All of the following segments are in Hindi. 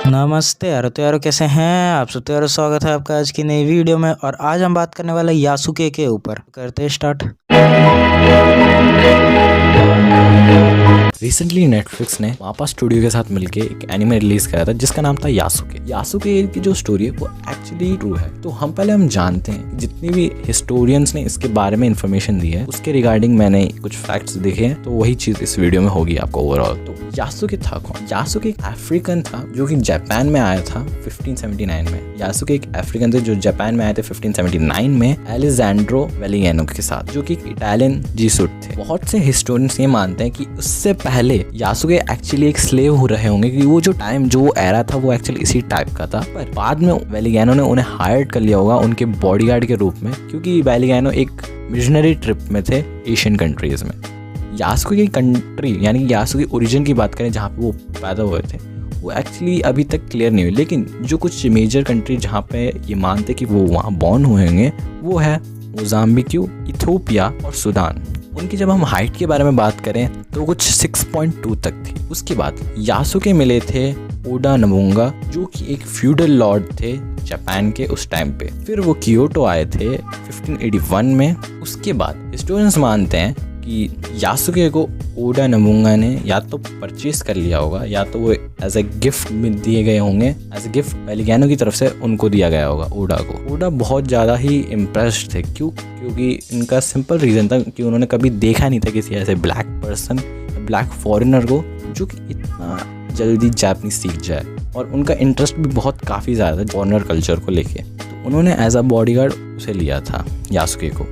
नमस्ते यारो, तो यारो कैसे हैं आप सब। तो यारो स्वागत है आपका आज की नई वीडियो में। और आज हम बात करने वाले यासुके के ऊपर। करते हैं स्टार्ट। रिसेंटली नेटफ्लिक्स ने मापा स्टूडियो के साथ मिलके एक एनिमे रिलीज करा था जिसका नाम था यासुके। यासुके की जो स्टोरी है वो एक्चुअली ट्रू है। तो हम जानते हैं जितनी भी हिस्टोरियंस ने इसके बारे में इंफॉर्मेशन दी है उसके रिगार्डिंग मैंने कुछ फैक्ट्स देखे हैं, तो वही चीज इस वीडियो में होगी आपको ओवरऑल। तो यासुके था कौन? यासुके एक अफ्रीकन था जो कि जापान में आया था 1579 में। यासुके एक अफ्रीकन थे जो जापान में आए थे 1579 में एलेजेंड्रो वेलियानो के साथ, जो कि एक इटालियन जीसुट थे। बहुत से हिस्टोरियंस ये मानते हैं कि उससे पहले यासुके एक्चुअली एक स्लेव हो रहे होंगे, कि वो जो टाइम जो एरा था वो एक्चुअली इसी टाइप का था। पर बाद में वेलियानो ने उन्हें हायर कर लिया होगा उनके बॉडीगार्ड के रूप में, क्योंकि वेलियानो एक मिशनरी ट्रिप में थे एशियन कंट्रीज में। यासुके की कंट्री यानी कि यासुके ओरिजिन की बात करें जहाँ पे वो पैदा हुए थे वो एक्चुअली अभी तक क्लियर नहीं हुई, लेकिन जो कुछ मेजर कंट्री जहाँ पे ये मानते कि वो वहाँ बॉर्न हुए होंगे वो है मोजाम्बिक, इथियोपिया और सूडान। उनकी जब हम हाइट के बारे में बात करें तो कुछ 6.2 तक थी। उसके बाद यासुके मिले थे ओडा नोबुनागा जो कि एक फ्यूडल लॉर्ड थे जापान के उस टाइम पे। फिर वो कियोटो आए थे 1581 में। उसके बाद हिस्टोरियंस मानते हैं कि यासुके को ओडा नोबुनागा ने या तो परचेज कर लिया होगा या तो वो एज ए गिफ्ट में दिए गए होंगे। एज ए गिफ्ट वेलियानो की तरफ से उनको दिया गया होगा ओडा को। ओडा बहुत ज़्यादा ही इम्प्रेस्ड थे। क्योंकि इनका सिंपल रीज़न था कि उन्होंने कभी देखा नहीं था किसी ऐसे ब्लैक पर्सन, ब्लैक फॉरेनर को जो कि इतना जल्दी जापानीज सीख जाए। और उनका इंटरेस्ट भी बहुत काफ़ी ज़्यादा था फॉरेनर कल्चर को लेके। तो उन्होंने एज अ बॉडीगार्ड उसे लिया था यासुके को।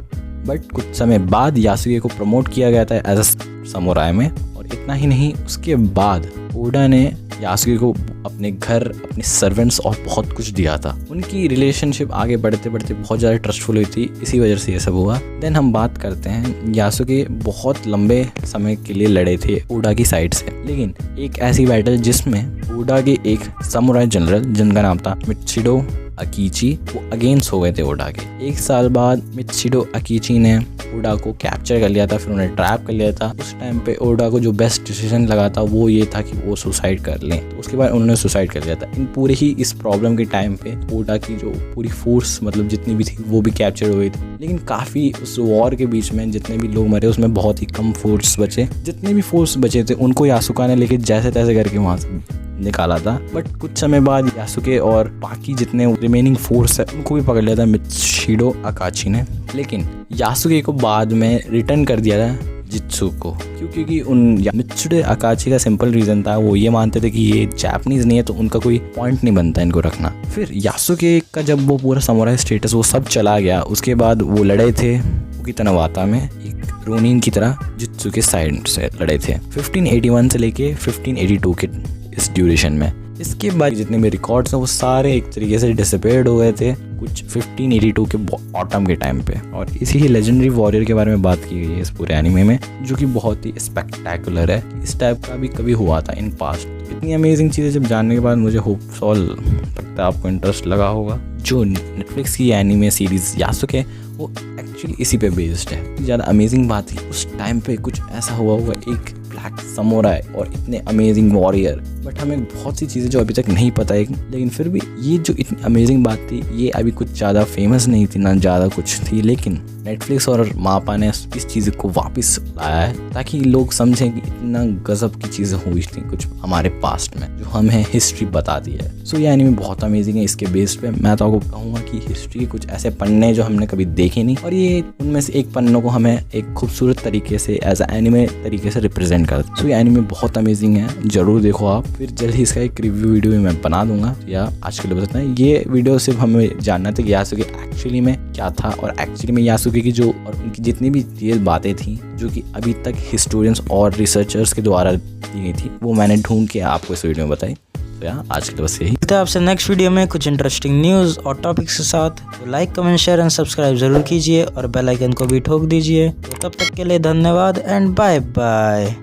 बट कुछ समय बाद यासुके को प्रमोट किया गया था एज अ समुराई में। और इतना ही नहीं, उसके बाद ओडा ने यासुके को अपने घर, अपने सर्वेंट्स और बहुत कुछ दिया था। उनकी रिलेशनशिप आगे बढ़ते बढ़ते बहुत ज़्यादा ट्रस्टफुल हुई थी, इसी वजह से ये सब हुआ। देन हम बात करते हैं यासुके बहुत लंबे समय के लिए लड़े थे ओडा की साइड से, लेकिन एक ऐसी बैटल जिसमें ओडा के एक समुराई जनरल जिनका नाम था मित्सुडो अकीची वो अगेंस्ट हो गए थे ओडा के। एक साल बाद मित्सुडो अकीची ने ओडा को कैप्चर कर लिया था, फिर उन्हें ट्रैप कर लिया था। उस टाइम पे ओडा को जो बेस्ट डिसीजन लगा था वो ये था कि वो सुसाइड कर लें। तो उसके बाद उन्होंने सुसाइड कर लिया था। इन पूरे ही इस प्रॉब्लम के टाइम पे ओडा की जो पूरी फोर्स मतलब जितनी भी थी वो भी कैप्चर हुई थी, लेकिन काफ़ी उस वॉर के बीच में जितने भी लोग मरे उसमें बहुत ही कम फोर्स बचे। जितने भी फोर्स बचे थे उनको यासुका ने लेके जैसे तैसे करके वहाँ से निकाला था। बट कुछ समय बाद यासुके और बाकी जितने रिमेनिंग फोर्स है उनको भी पकड़ लिया था मित्सुडो अकाची ने। लेकिन यासुके को बाद में रिटर्न कर दिया था जित्सु को, क्योंकि उन मित्सुडो अकाची का सिंपल रीज़न था, वो ये मानते थे कि ये जापानीज नहीं है तो उनका कोई पॉइंट नहीं बनता इनको रखना। फिर यासुके का जब वो पूरा समुराई स्टेटस वो सब चला गया, उसके बाद वो लड़े थे ओकिनावा में एक रोनिन की तरह जित्सु के साइड से लड़े थे 1581 से लेके 1582 के इस ड्यूरेशन में। इसके बाद जितने भी रिकॉर्ड्स हैं वो सारे एक तरीके से डिसअपीयर्ड हो गए थे कुछ 1582 के ऑटम के टाइम पे। और इसी ही लेजेंडरी वॉरियर के बारे में बात की गई है इस पूरे एनिमे में, जो कि बहुत ही स्पेक्टेकुलर है। इस टाइप का भी कभी हुआ था इन पास्ट। इतनी अमेजिंग चीज़ें जब जानने के बाद मुझे होपफुल लगता है आपको इंटरेस्ट लगा होगा। जो नेटफ्लिक्स की एनिमे सीरीज यासुके वो एक्चुअली इसी पे बेस्ड है। ज़्यादा अमेजिंग बात थी उस टाइम पे कुछ ऐसा हुआ होगा, एक ब्लैक समुराई और इतने अमेजिंग वॉरियर। बट हमें बहुत सी चीज़ें जो अभी तक नहीं पता है, लेकिन फिर भी ये जो इतनी अमेजिंग बात थी ये अभी कुछ ज़्यादा फेमस नहीं थी, ना ज़्यादा कुछ थी। लेकिन नेटफ्लिक्स और मापा ने इस चीज़ को वापस लाया है ताकि लोग समझें कि इतना गजब की चीज़ें हुई थी कुछ हमारे पास्ट में जो हमें हिस्ट्री बता दी है। सो ये एनीमे बहुत अमेजिंग है। इसके बेस पे मैं तो आपको कहूँगा कि हिस्ट्री कुछ ऐसे पन्ने जो हमने कभी देखे नहीं, और ये उनमें से एक पन्नों को हमें एक खूबसूरत तरीके से एज ए एनीमे तरीके से रिप्रेजेंट करता है। सो ये एनीमे बहुत अमेजिंग है, जरूर देखो आप। फिर जल्द ही इसका एक रिव्यू वीडियो भी मैं बना दूंगा। या आज के लिए बताते हैं, ये वीडियो सिर्फ हमें जानना था कि यासुके एक्चुअली में क्या था, और एक्चुअली में यासुके की जो और उनकी जितनी भी रियल बातें थी जो कि अभी तक हिस्टोरियंस और रिसर्चर्स के द्वारा दी गई थी वो मैंने ढूंढ के आपको इस वीडियो में बताई। तो यार आज के लिए बस यही। मिलते हैं आपसे नेक्स्ट वीडियो में कुछ इंटरेस्टिंग न्यूज़ और टॉपिक्स के साथ। तो like, comment, share and subscribe जरूर कीजिए और बेल आइकन को भी ठोक दीजिए। तो तब तक के लिए धन्यवाद एंड बाय बाय।